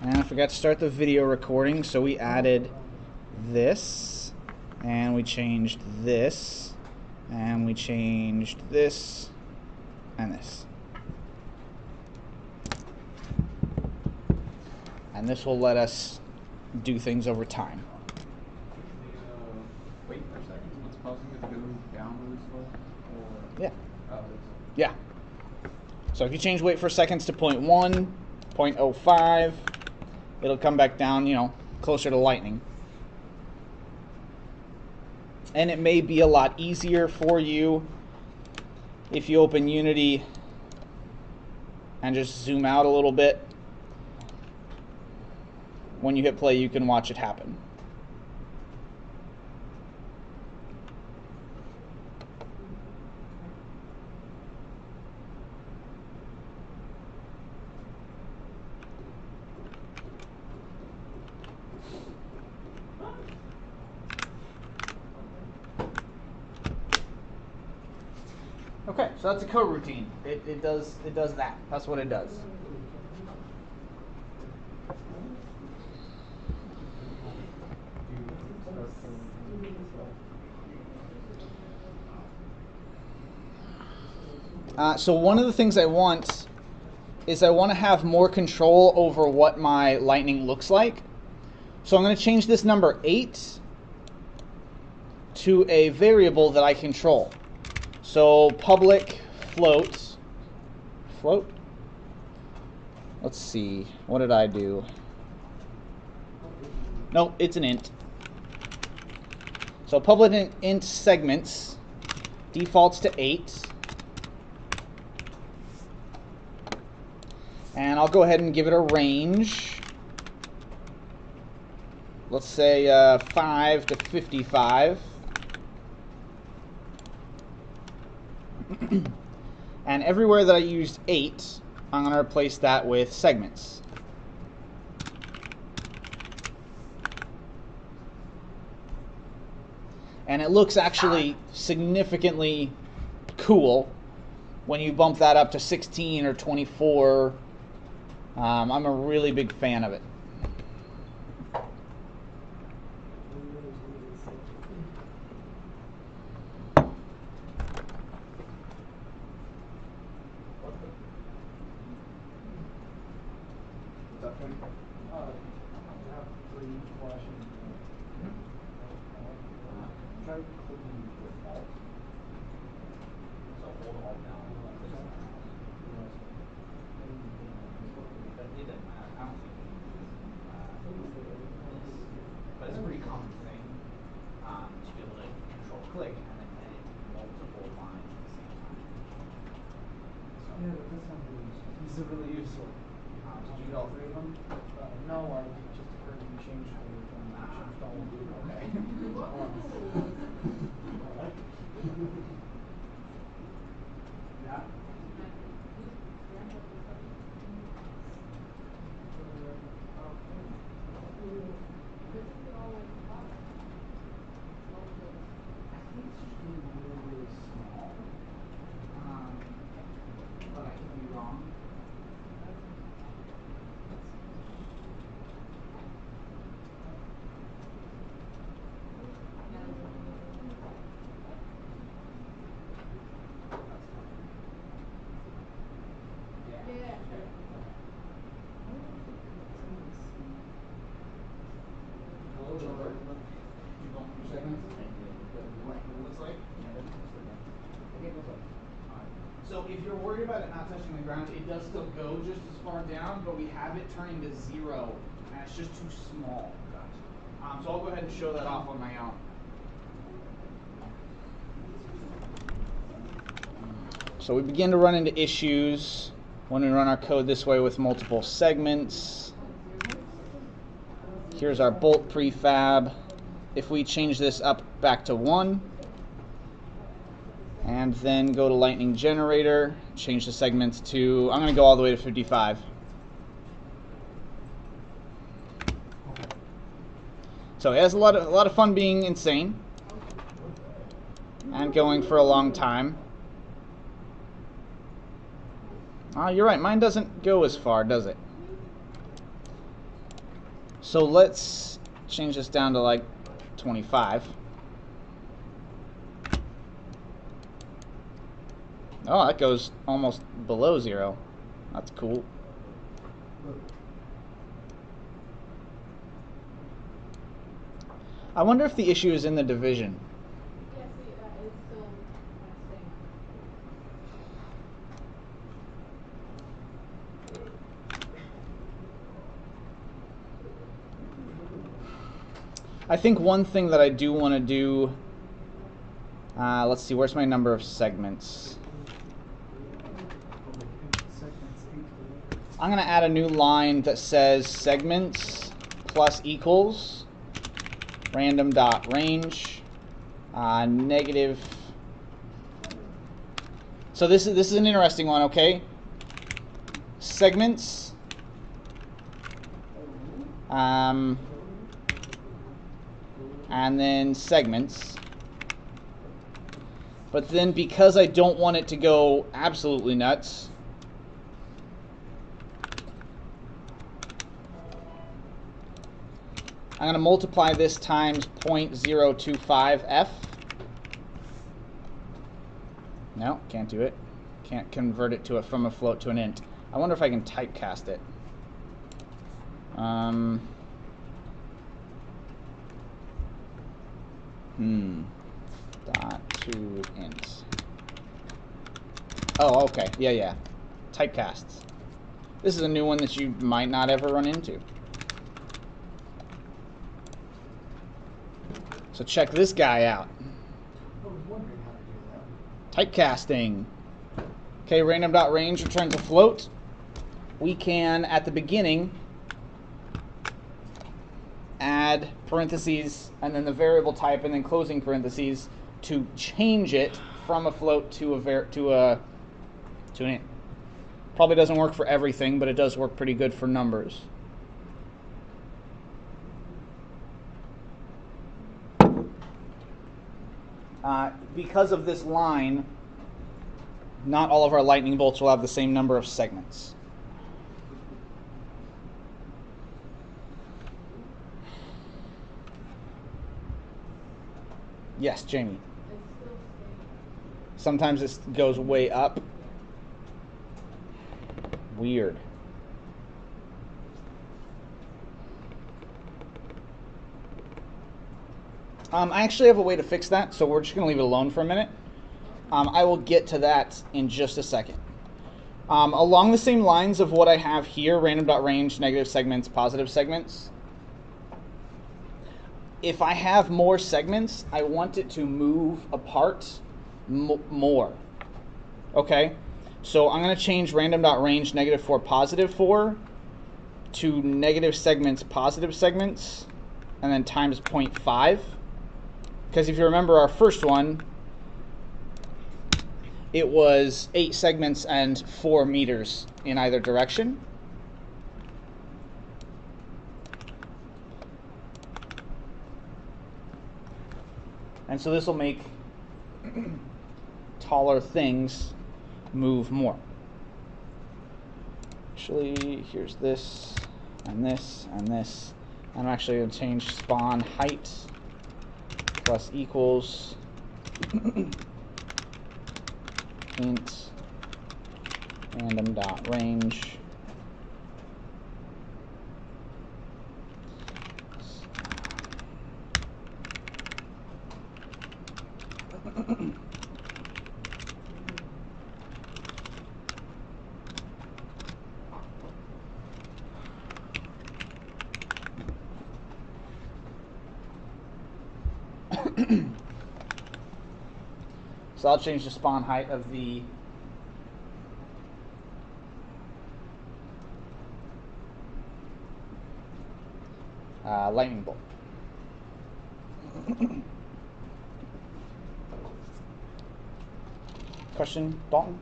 And I forgot to start the video recording, so we added this, and we changed this, and we changed this, and this. And this will let us do things over time. Wait for a second. What's causing it to go down really slow? Or... Yeah. Oh, yeah. So if you change wait for seconds to 0.1, 0.05, it'll come back down, you know, closer to lightning. And it may be a lot easier for you if you open Unity and just zoom out a little bit. When you hit play, you can watch it happen. Okay, so that's a coroutine. It does that. That's what it does. So one of the things I want is I want to have more control over what my lightning looks like. So I'm going to change this number 8 to a variable that I control. So public float. Let's see, what did I do? Nope, it's an int. So public int segments defaults to 8. And I'll go ahead and give it a range. Let's say 5 to 55. And everywhere that I used 8, I'm going to replace that with segments. And it looks actually significantly cool when you bump that up to 16 or 24. I'm a really big fan of it. But it's a pretty common thing to be able to control click and then edit multiple lines at the same time. So, yeah, that does sound really useful. These are really useful. Did you get all 3 of them? No, I just heard you changed changed all of them. Okay. Yeah. But I could be wrong. So if you're worried about it not touching the ground, it does still go just as far down, but we have it turning to 0, and it's just too small. So I'll go ahead and show that off on my own. So we begin to run into issues when we run our code this way with multiple segments. Here's our bolt prefab. If we change this up back to 1, and then go to lightning generator, change the segments to, I'm going to go all the way to 55. So it has a lot of fun being insane and going for a long time. You're right, mine doesn't go as far, does it? So let's change this down to like 25. Oh, that goes almost below 0. That's cool. I wonder if the issue is in the division. Yeah, see, it's still staying. I think one thing that I do want to do, let's see, where's my number of segments? I'm going to add a new line that says segments plus equals random dot range negative. So this is an interesting one, okay? Segments and then segments. But then because I don't want it to go absolutely nuts, I'm going to multiply this times 0.025f. No, can't do it. Can't convert it from a float to an int. I wonder if I can typecast it. Dot to int. Oh, okay. Yeah. Typecasts. This is a new one that you might not ever run into. So check this guy out. I was wondering how to do that. Typecasting. Okay, random.range returns a float. We can, at the beginning, add parentheses and then the variable type and then closing parentheses to change it from a float to an int. Probably doesn't work for everything, but it does work pretty good for numbers. Because of this line, not all of our lightning bolts will have the same number of segments. Yes, Jamie. It's still staying. Sometimes this goes way up. Weird. I actually have a way to fix that, so we're just going to leave it alone for a minute. I will get to that in just a second. Along the same lines of what I have here, random.range, negative segments, positive segments. If I have more segments, I want it to move apart more. Okay? So I'm going to change random.range -4 +4 to negative segments, positive segments, and then times 0.5. Because if you remember our first one, it was 8 segments and 4 meters in either direction. And so this will make taller things move more. Actually, here's this, and this, and this. I'm actually going to change spawn height plus equals int random.range So I'll change the spawn height of the lightning bolt. Question, Dalton?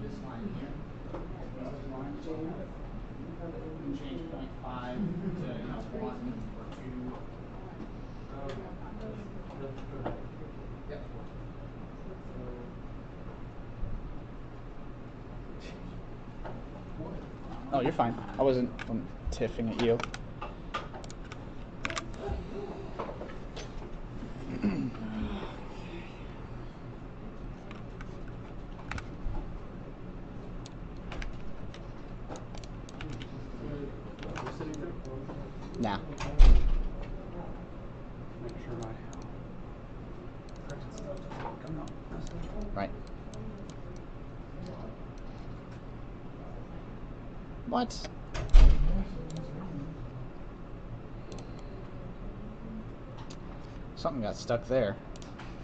this line here. This line change. You change 0.5 to 1 or 2. Yep. Oh, you're fine. I wasn't tiffing at you. Nah. Make sure my corrected stuff doesn't come out. Right. What? Something got stuck there.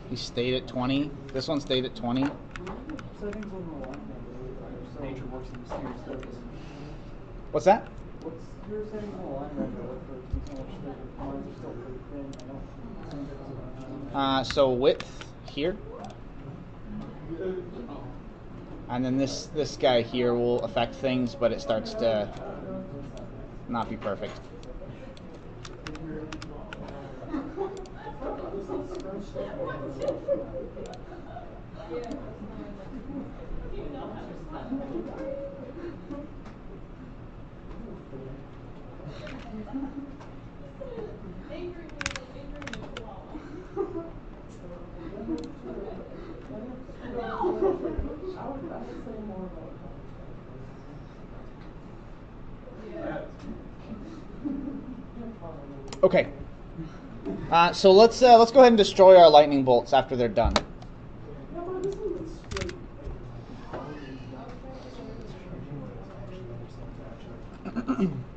He stayed at 20. This one stayed at 20. Settings on the line. Nature works in mysterious ways. What's that? What's your settings on the line right now? What for too much thicker? Mine are still pretty thin. I don't. So width here. And then this guy here will affect things, but it starts to not be perfect. Okay. So let's go ahead and destroy our lightning bolts after they're done.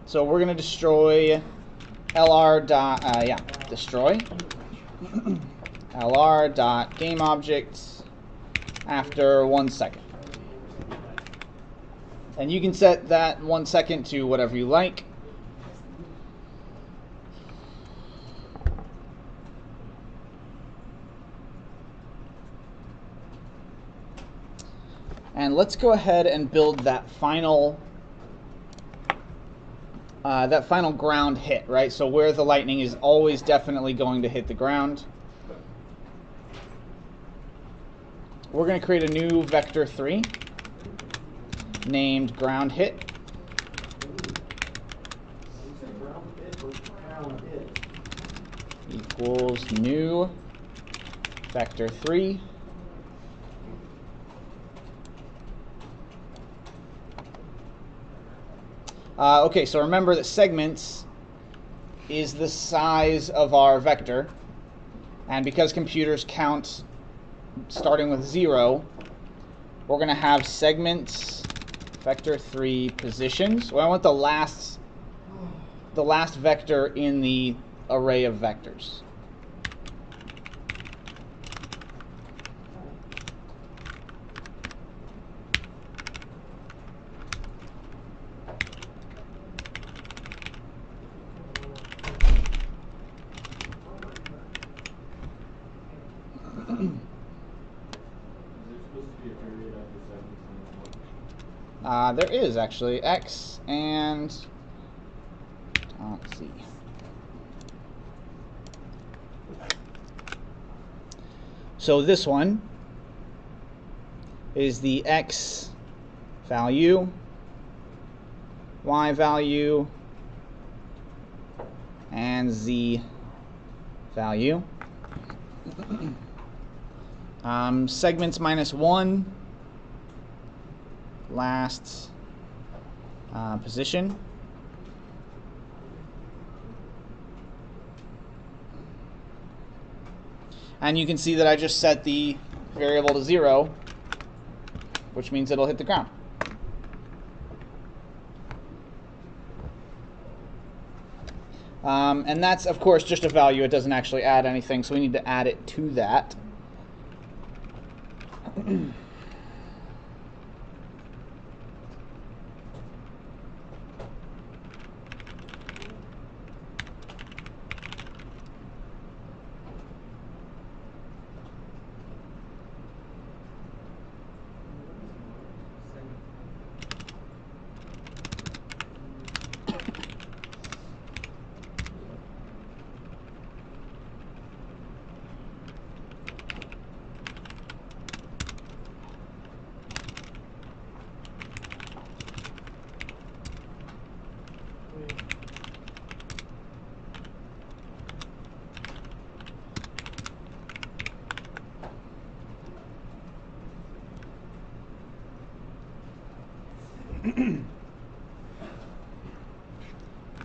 So we're gonna destroy lr dot destroy lr dot game objects after 1 second, and you can set that 1 second to whatever you like. And let's go ahead and build that final ground hit, right? So where the lightning is always definitely going to hit the ground. We're going to create a new vector 3 named ground hit. Equals new vector 3. Okay, so remember that segments is the size of our vector, and because computers count starting with 0, we're going to have segments vector 3 positions. Well, I want the last vector in the array of vectors. There is actually x and let's see. So this one is the x value, y value, and z value. Segments -1, last position. And you can see that I just set the variable to 0, which means it'll hit the ground. And that's, of course, just a value. It doesn't actually add anything, so we need to add it to that.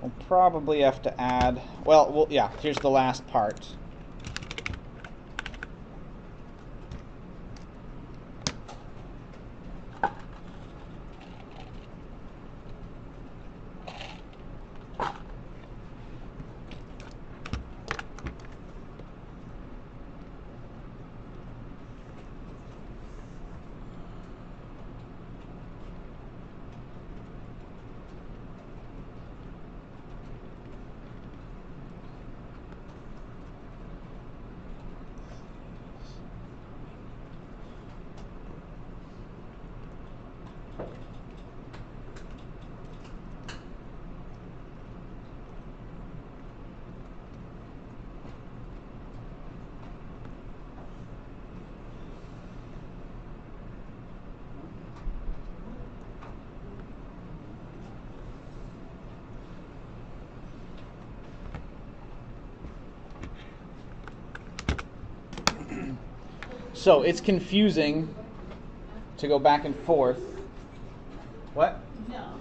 We'll probably have to add, well, yeah, here's the last part. So it's confusing to go back and forth. What? No.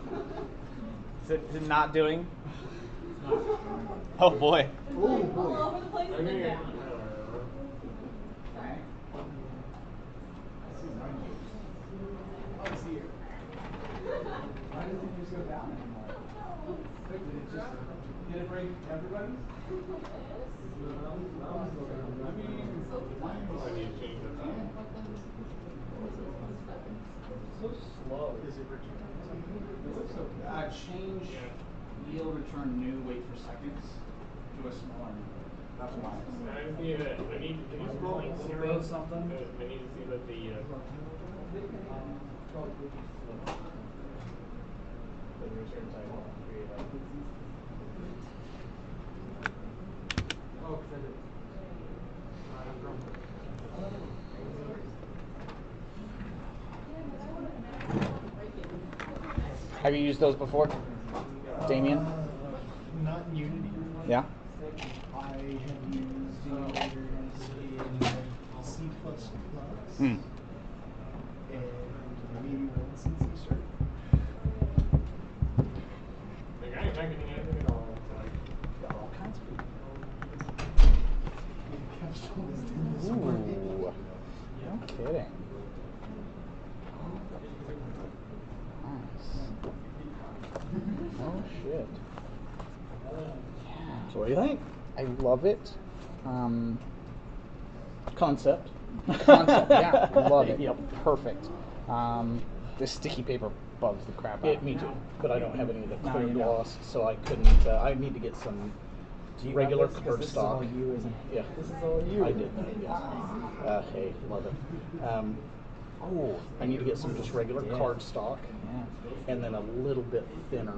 Is it not doing? Oh boy. It's like all over the place and then down. Sorry. Oh, it's here. Why doesn't it just go down anymore? Did it just did it break everybody's? So slow. Is it returning something? It looks so Change yield return new wait for seconds to a smaller number. That's why. I need can you scroll zero something? I need to see that the return time will create like Oh, because I did. Have you used those before, Damien? Not in Unity. Yeah. I have used emulators in C++. Hmm. And maybe one since C Sharp. like I ain't not getting anything at all. It's like Got all kinds of people. Ooh. No kidding. Nice. Oh shit. So what do you think? I love it. Concept. Concept, yeah, love it. Yep. Perfect. This sticky paper bugs the crap out of Me too. But I don't have any of the No, clear you don't. gloss, so I couldn't. I need to get some regular cardstock. This is all you, isn't it? Yeah. This is all you. I did that. Yes. Hey, love it. Oh, I need to get some just regular Yeah. cardstock, yeah. and then a little bit thinner.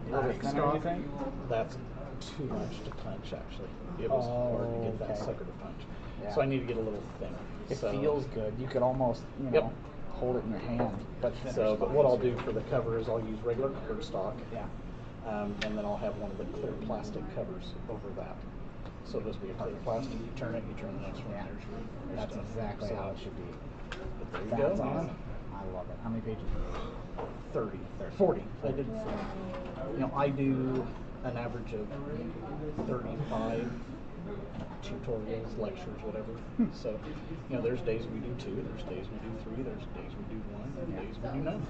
A little bit thinner, you think? That's too much to punch. Actually, it was hard to get that okay. sucker to punch. Yeah. So I need to get a little thinner. It So- feels good. You could almost, Yep. hold it in your hand. But But what I'll do for the cover is I'll use regular cardstock. Yeah. And then I'll have one of the clear plastic covers over that. So it'll just be a clear plastic. You turn it, you turn the next one. Yeah. There's your That's stuff. exactly So- how it should be. But there you That's go. awesome. I love it. How many pages? 30. 40. I did 40. I do an average of 35 tutorials, lectures, whatever. So, there's days we do 2, there's days we do 3, there's days we do 1, and days we do none.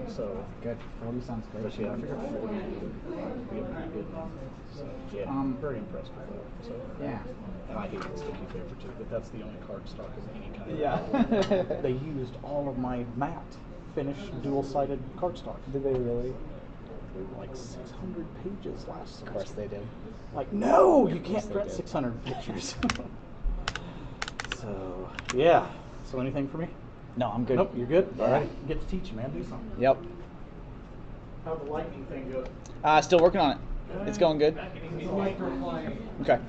So, Good. 40 sounds great. but yeah, I figured 40 would be a pretty good number. So, yeah, very impressed with that. So, Yeah. And I hate sticky paper too, but that's the only cardstock of any kind. Yeah. They used all of my matte finished dual-sided cardstock. Did they really? They were like 600 pages last semester. Of course they did. Like, no, you can't they print did. 600 pictures. So, yeah. So anything for me? No, I'm good. Nope, you're good? Yeah. All right. Get to teach you, man. Do something. Yep. How'd the lightning thing go? Still working on it. It's going good. Okay.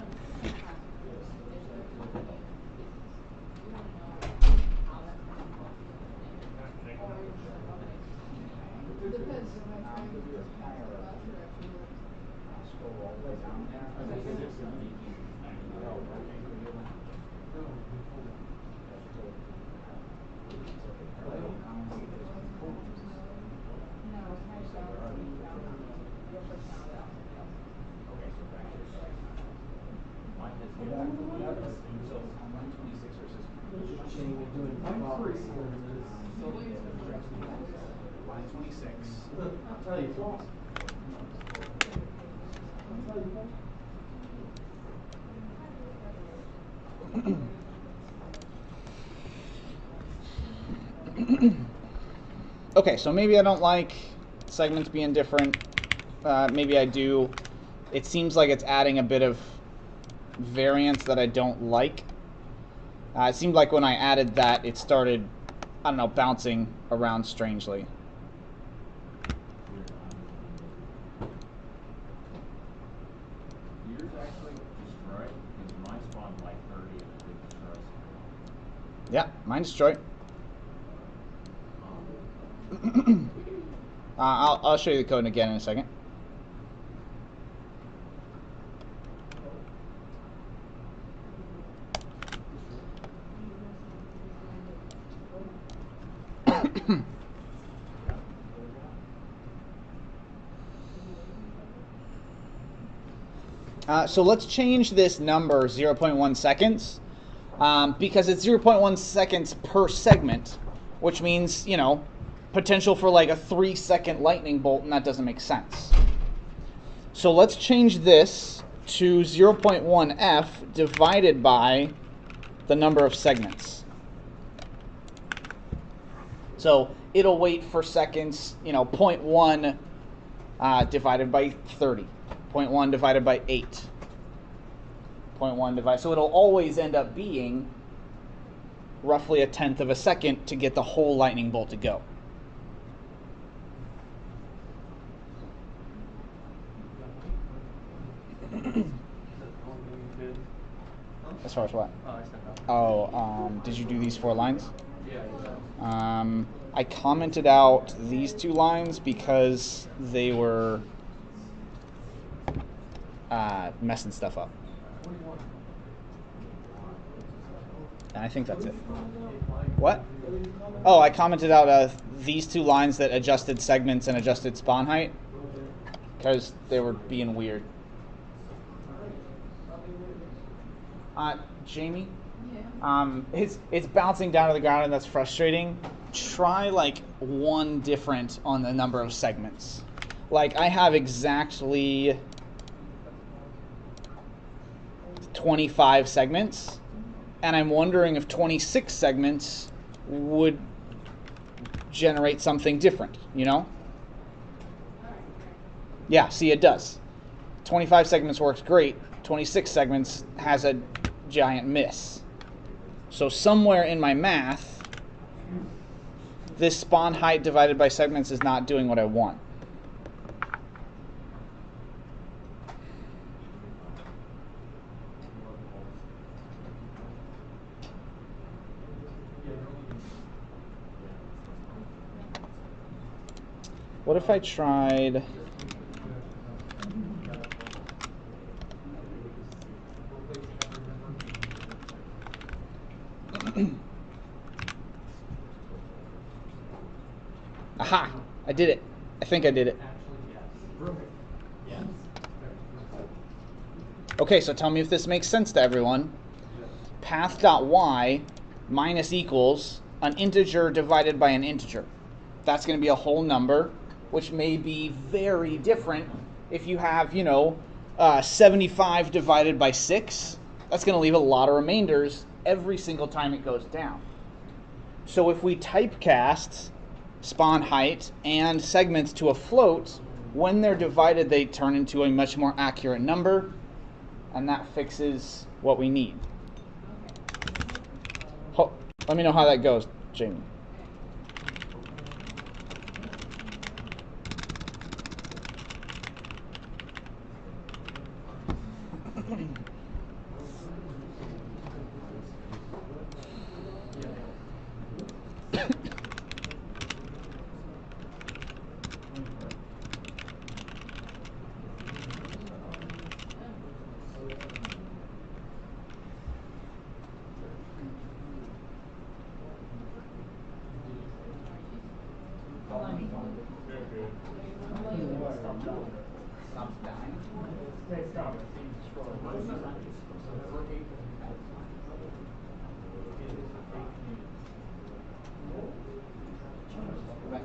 Line 26. Okay, so maybe I don't like segments being different. Maybe I do. It seems like it's adding a bit of variance that I don't like. It seemed like when I added that, it started, I don't know, bouncing around strangely. Yours actually destroyed because mine spawned like 30 and it didn't destroy. Yeah, mine's destroyed. I'll show you the code again in a second. So let's change this number 0.1 seconds because it's 0.1 seconds per segment, which means, you know, potential for like a 3-second lightning bolt, and that doesn't make sense. So let's change this to 0.1 f divided by the number of segments. So it'll wait for seconds, you know, 0.1 divided by 30. 0.1 divided by 8. 0.1 divided, so it'll always end up being roughly 1/10 of a second to get the whole lightning bolt to go. As far as what? Oh, did you do these 4 lines? Yeah. I commented out these 2 lines because they were messing stuff up. And I think that's it. What? Oh, I commented out these 2 lines that adjusted segments and adjusted spawn height because they were being weird. Jamie? Yeah. It's bouncing down to the ground and that's frustrating. Try like 1 different on the number of segments. Like I have exactly 25 segments, and I'm wondering if 26 segments would generate something different, you know? Yeah, see, it does. 25 segments works great. 26 segments has a giant miss. So somewhere in my math, this spawn height divided by segments is not doing what I want. What if I tried... Aha! I did it. I think I did it. Okay, so tell me if this makes sense to everyone. Path.y minus equals an integer divided by an integer. That's going to be a whole number, which may be very different if you have, you know, 75 divided by 6. That's going to leave a lot of remainders every single time it goes down. So if we typecast spawn height and segments to a float, when they're divided, they turn into a much more accurate number, and that fixes what we need. Let me know how that goes, Jamie.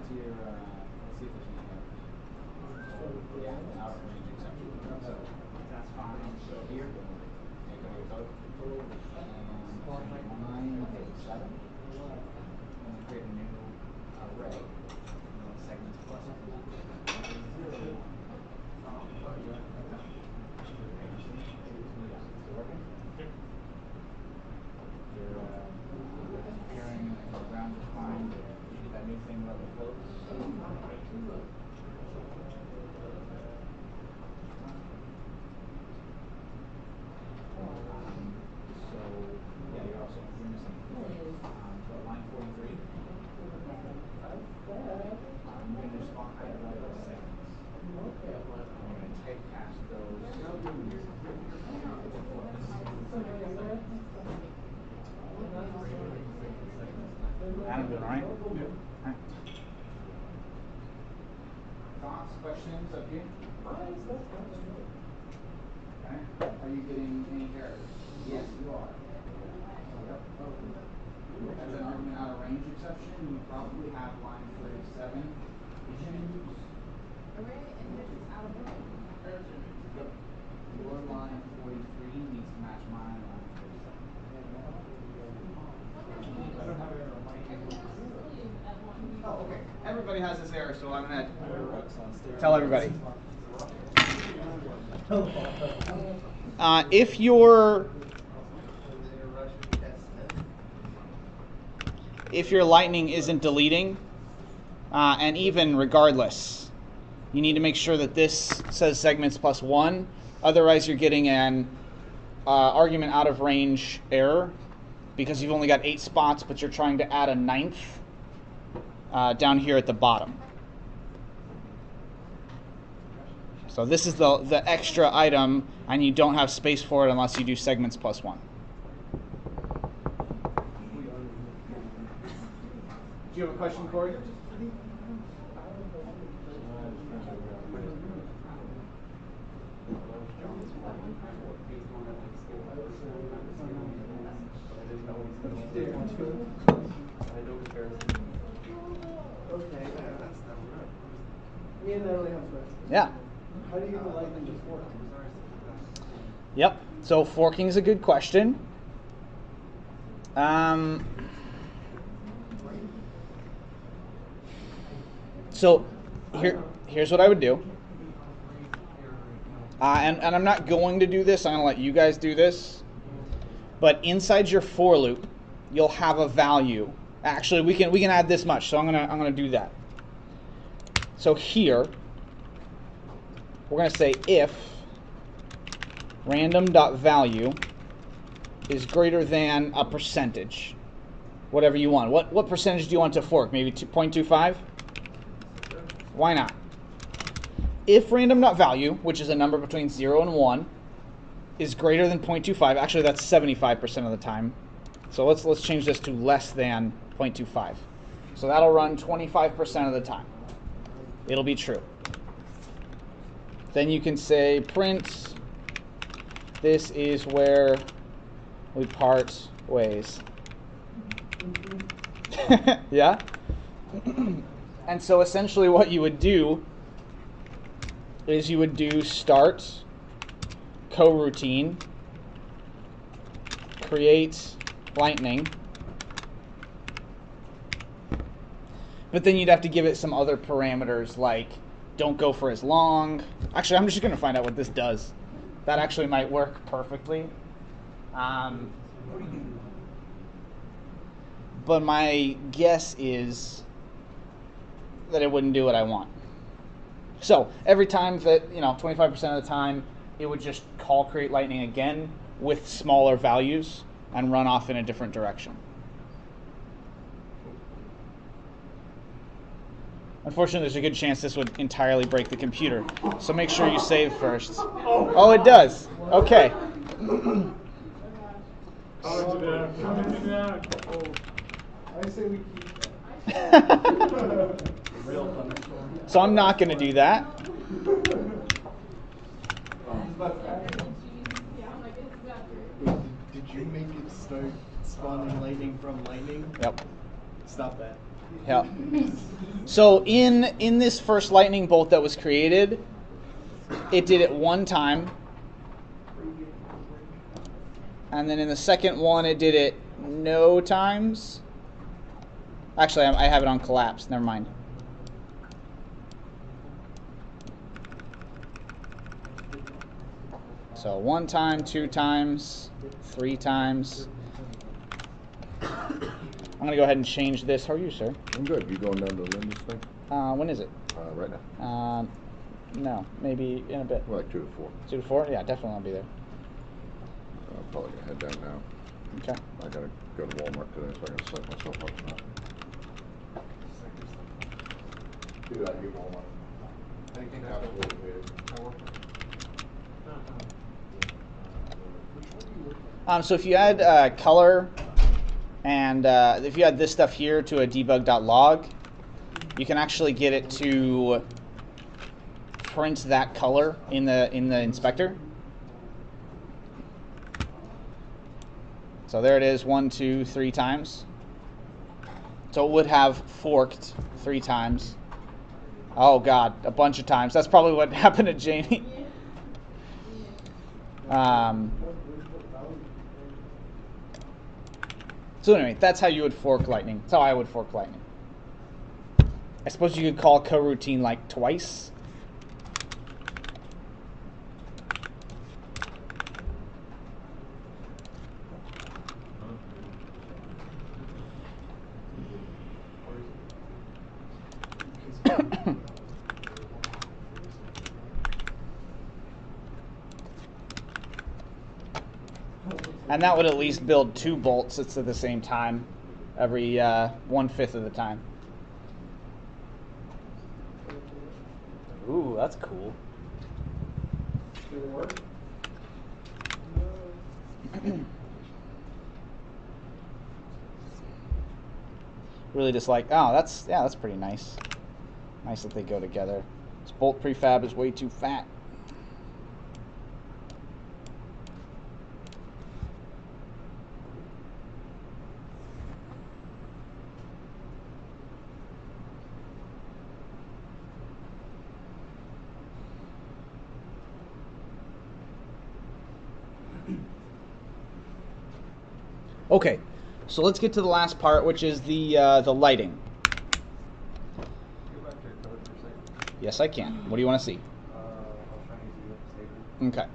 to your, let's see if there's any yeah, out of range exception. So that's fine. So here, take out your vote. And line 7. And create a new array. Segments plus 0. You're comparing around the time that new thing about the floats. So yeah, you're also missing so line 43. I'm going to respond height of those segments. I'm going to typecast those. Adam doing all right? Yeah. Thoughts, questions up here? Okay. Are you getting any errors? Yes, you are. Yep. As an argument out of range exception, you probably have line 37 issues. Array and this is out of range. Yep. Your line 43 needs to match mine line 37. I don't have error on my Oh, okay. Everybody has this error, so I'm going to tell everybody. If your lightning isn't deleting, and even regardless, you need to make sure that this says segments plus 1. Otherwise, you're getting an argument out of range error because you've only got 8 spots, but you're trying to add a 9th down here at the bottom. So this is the extra item, and you don't have space for it unless you do segments plus 1. Do you have a question, Corey? Okay, that's not right. Me and Natalie have questions. Yeah. How do you get the lightning to fork? Yep. So forking is a good question. So here's what I would do. And I'm not going to do this. I'm going to let you guys do this. But inside your for loop, you'll have a value. Actually, we can add this much. So I'm gonna do that. So here, we're going to say if random.value is greater than a percentage, whatever you want. What percentage do you want to fork? Maybe 0.25? Why not? If random.value, which is a number between 0 and 1, is greater than 0.25, actually that's 75% of the time. So let's change this to less than 0.25. So that'll run 25% of the time. It'll be true. Then you can say print, this is where we part ways. Yeah? And so essentially what you would do is you would do start, coroutine, create lightning, but then you'd have to give it some other parameters like don't go for as long. Actually, I'm just going to find out what this does. That actually might work perfectly. But my guess is that it wouldn't do what I want. So every time that, 25% of the time, it would just call create lightning again with smaller values and run off in a different direction. Unfortunately, there's a good chance this would entirely break the computer. So make sure you save first. Oh, it does. Okay. I say we keep So I'm not going to do that. Did you make it start spawning lightning from lightning? Yep. Stop that. Yeah. So in this first lightning bolt that was created, it did it one time. And then in the second one, it did it no times. Actually, I have it on collapse. Never mind. So 1 time, 2 times, 3 times. I'm going to go ahead and change this. How are you, sir? I'm good. You going down to the this thing? When is it? Right now. No, maybe in a bit. Well, like 2 to 4. 2 to 4? Yeah, definitely I'll be there. I'm probably gonna head down now. Okay. I gotta go to Walmart today, so I gotta set myself up for that. Do that, you Walmart. Anything absolutely weird. So if you add color and if you add this stuff here to a debug.log, you can actually get it to print that color in the inspector. So there it is, 1, 2, 3 times. So it would have forked 3 times. Oh God, a bunch of times. That's probably what happened to Jamie. So anyway, that's how you would fork Lightning. That's how I would fork Lightning. I suppose you could call coroutine like twice. And that would at least build 2 bolts at the same time, every 1/5 of the time. Ooh, that's cool. Did it work? Really just like, oh, that's pretty nice. Nice that they go together. This bolt prefab is way too fat. Okay, so let's get to the last part, which is the lighting. Go back to your code for a second. Yes, I can. What do you want to see? I'll try and do it stable. Okay.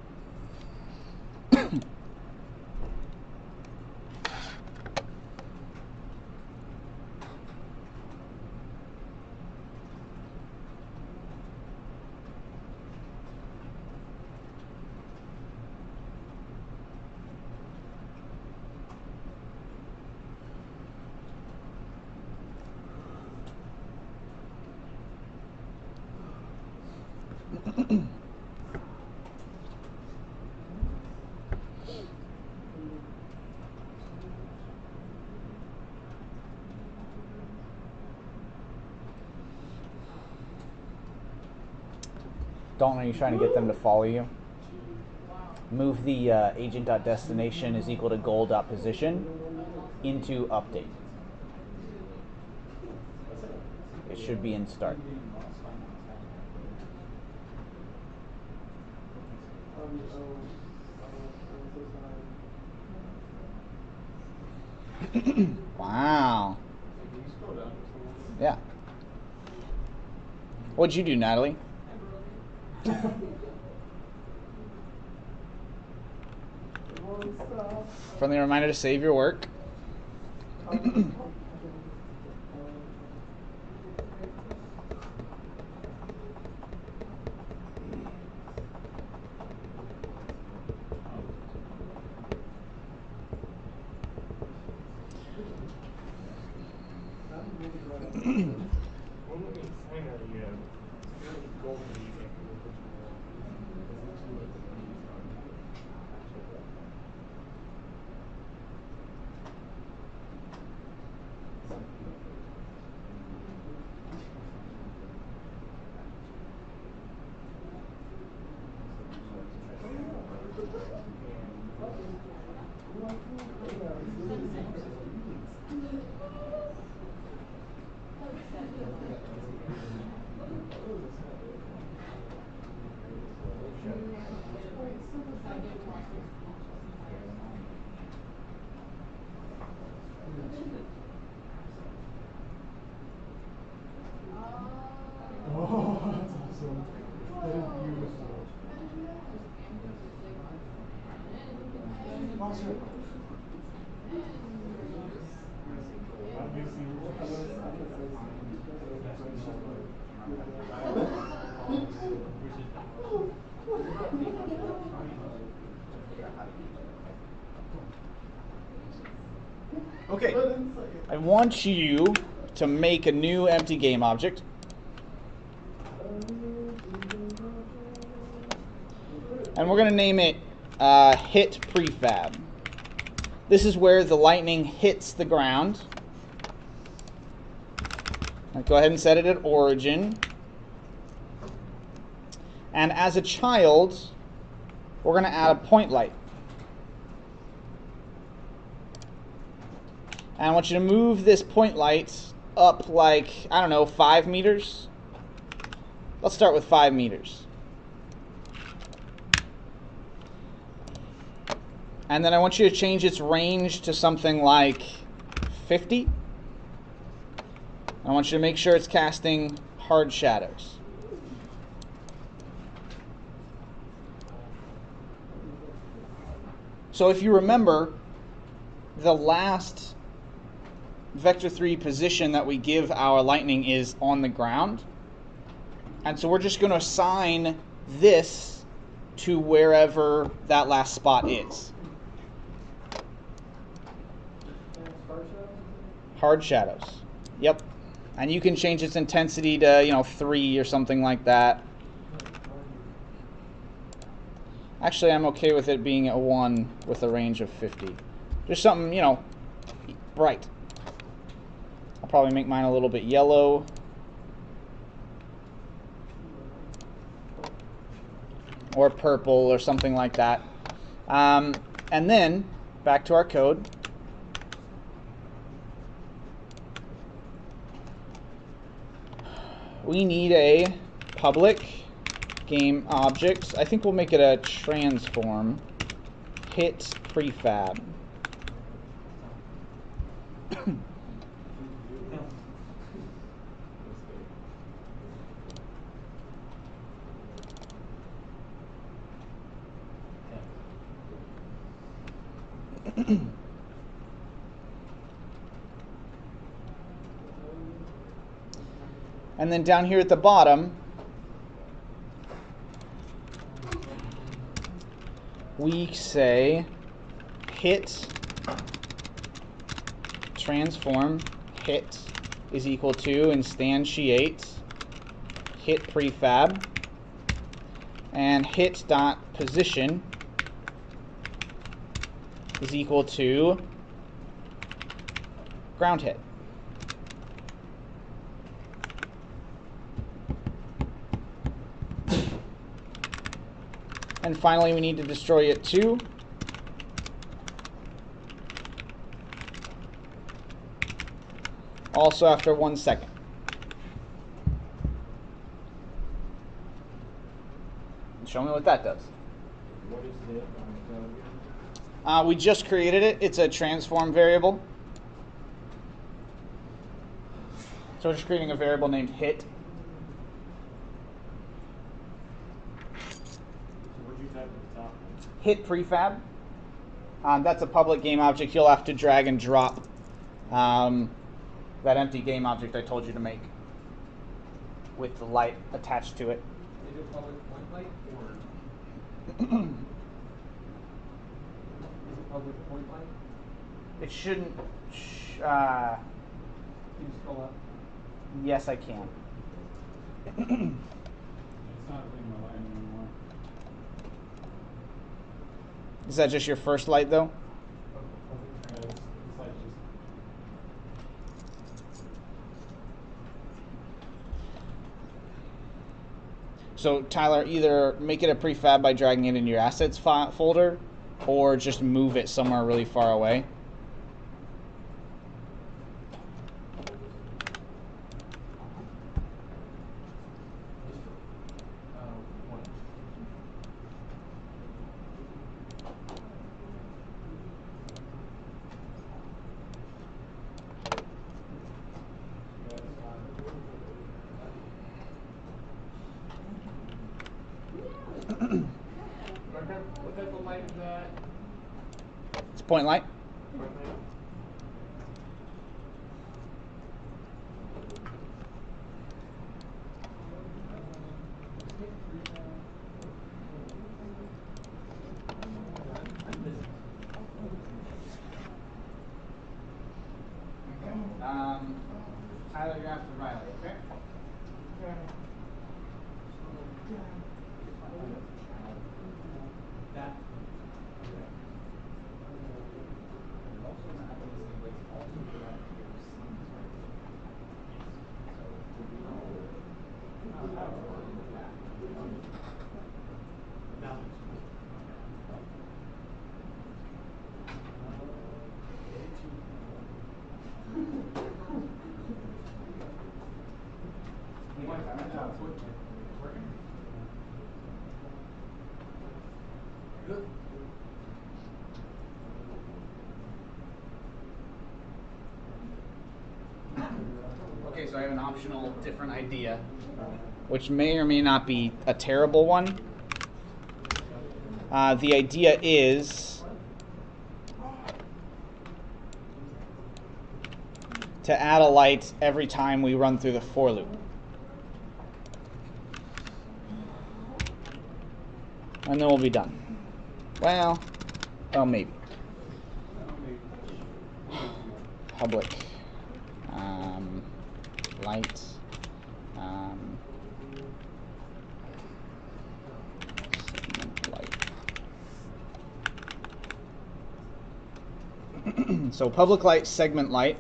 Dalton, are you trying to get them to follow you? Move the agent.destination is equal to goal.position into update. It should be in start. Wow. Can you scroll down just a little bit? Yeah. What'd you do, Natalie? Friendly reminder to save your work. When looking at sign out, you have fairly golden using for the first one. Doesn't seem like the leaves are Oh, that's awesome. That is beautiful. Awesome. Okay, I want you to make a new empty game object. And we're going to name it hit prefab. This is where the lightning hits the ground. I'll go ahead and set it at origin. And as a child, we're going to add a point light. And I want you to move this point light up like, I don't know, 5 meters. Let's start with 5 meters. And then I want you to change its range to something like 50. I want you to make sure it's casting hard shadows. So if you remember, the last vector 3 position that we give our lightning is on the ground. And so we're just going to assign this to wherever that last spot is. Hard shadows. Yep. And you can change its intensity to, 3 or something like that. Actually, I'm okay with it being a 1 with a range of 50. Just something, bright. I'll probably make mine a little bit yellow. Or purple or something like that. And then, back to our code. We need a public game object. I think we'll make it a transform. Hit prefab. And then down here at the bottom, we say hit transform hit is equal to instantiate hit prefab, and hit dot position is equal to ground hit. And finally, we need to destroy it too. Also after 1 second. Show me what that does. What is it? We just created it. It's a transform variable. So we're just creating a variable named hit. Hit prefab. That's a public game object. You'll have to drag and drop that empty game object I told you to make with the light attached to it. Is it public point light or It is it public point light? shouldn't. Can you scroll up? Yes, I can. It's not putting my light anymore. Is that just your first light, though? So, Tyler, either make it a prefab by dragging it in your assets folder, or just move it somewhere really far away. drive that It's point light. point light? Tyler, you're after Riley, okay? Okay. That. Also, not having the same weights also do that to your seams, right? So, Good. Okay, so I have an optional different idea, which may or may not be a terrible one. The idea is to add a light every time we run through the for loop. And then we'll be done. Well, maybe. Public light light. So public light, segment light.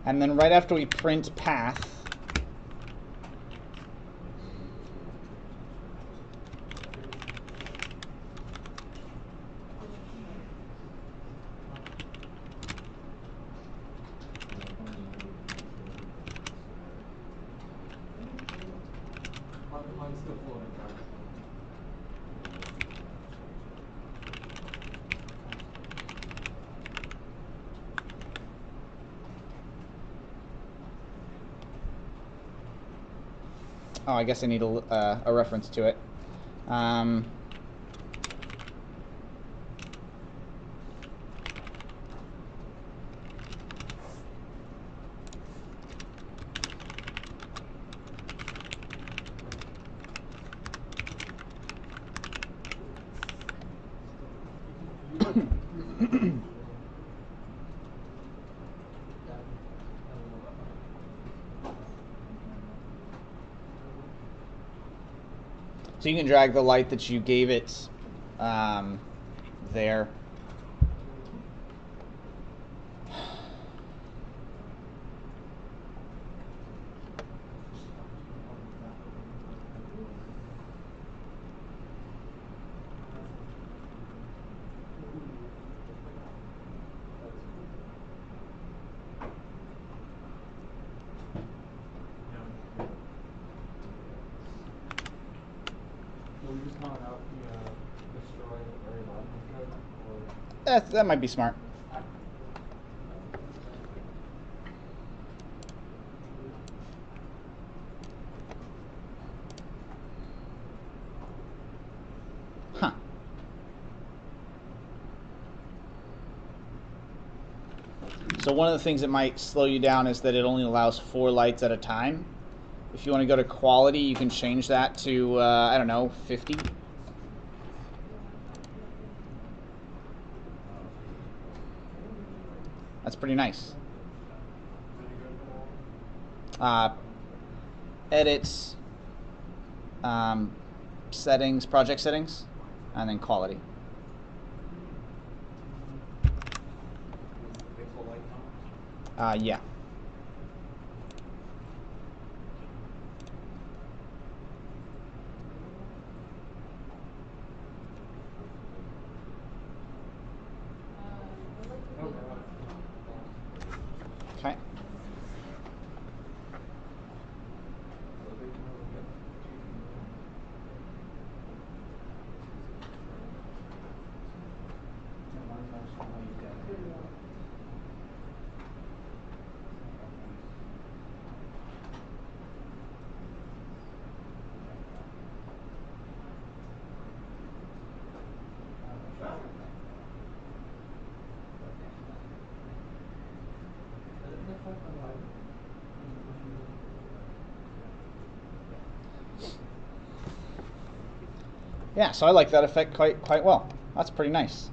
And then right after we print path, Mine's still floating, guys. oh, I guess I need a reference to it. So you can drag the light that you gave it there. So we just count out the destroy or lightning code, or That might be smart. Huh. So one of the things that might slow you down is that it only allows 4 lights at a time. If you want to go to quality, you can change that to, I don't know, 50. That's pretty nice. Edits, settings, project settings, and then quality. pixel light count? Yeah. Okay. Yeah, so I like that effect quite well. That's pretty nice.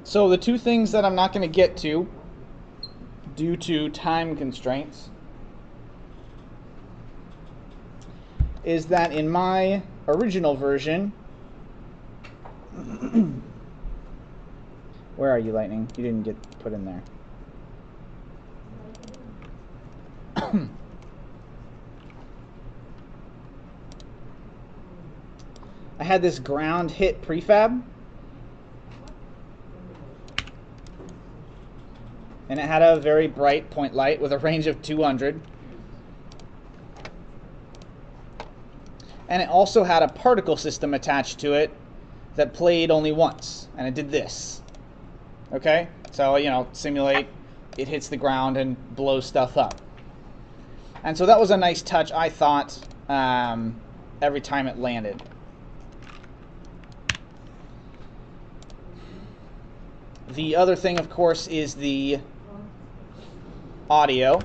So the two things that I'm not going to get to due to time constraints is that in my original version, where are you, Lightning? You didn't get put in there. I had this ground hit prefab, and it had a very bright point light with a range of 200. And it also had a particle system attached to it that played only once, and it did this. Okay? So, you know, simulate, it hits the ground and blows stuff up. And so that was a nice touch, I thought, every time it landed. The other thing, of course, is the audio.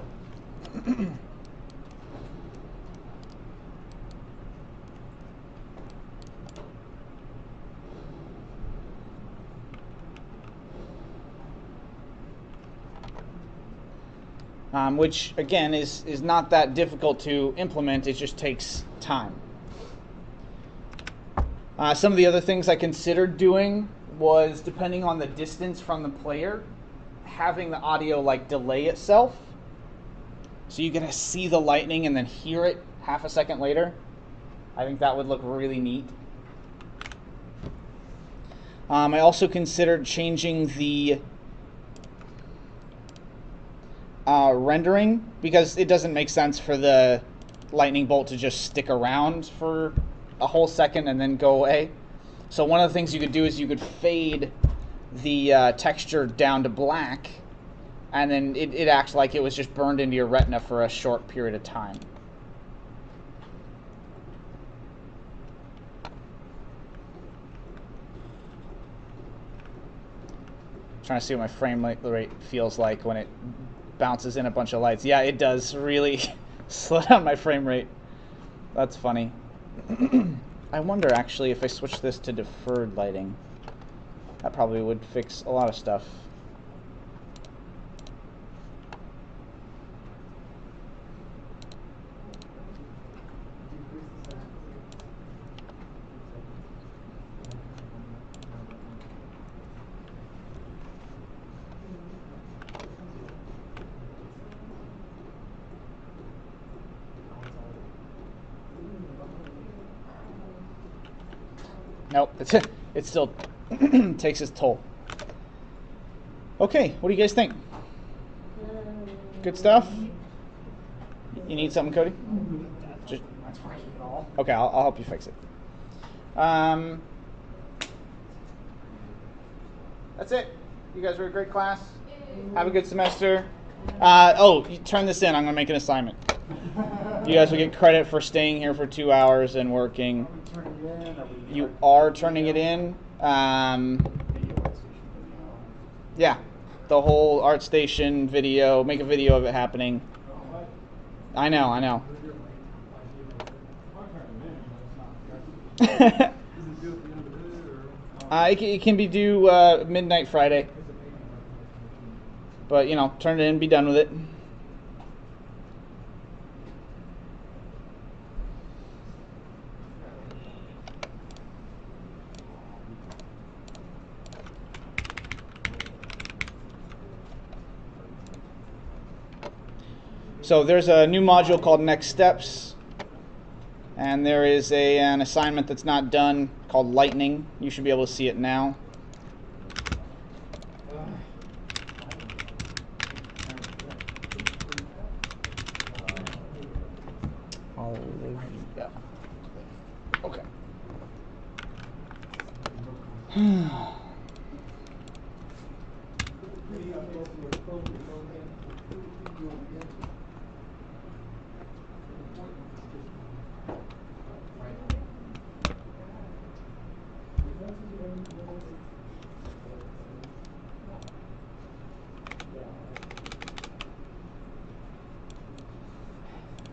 Which, again, is not that difficult to implement. It just takes time. Some of the other things I considered doing was, depending on the distance from the player, having the audio like delay itself. So you get to see the lightning and then hear it half a second later. I think that would look really neat. I also considered changing the rendering, because it doesn't make sense for the lightning bolt to just stick around for a whole second and then go away. So one of the things you could do is you could fade the texture down to black, and then it acts like it was just burned into your retina for a short period of time. Trying to see what my frame rate feels like when it bounces in a bunch of lights. Yeah, it does really slow down my frame rate. That's funny. I wonder, actually, if I switch this to deferred lighting, that probably would fix a lot of stuff. Nope, it still takes its toll. Okay, what do you guys think? Good stuff? You need something, Cody? Just, okay, I'll help you fix it. That's it. You guys were a great class. Have a good semester. Oh, you turn this in. I'm going to make an assignment. You guys will get credit for staying here for 2 hours and working. You are turning it in. Yeah, the whole ArtStation video. Make a video of it happening. I know. It can be due midnight Friday. But, you know, turn it in, be done with it. So there's a new module called Next Steps, and there is an assignment that's not done called Lightning. You should be able to see it now. Yeah. Okay.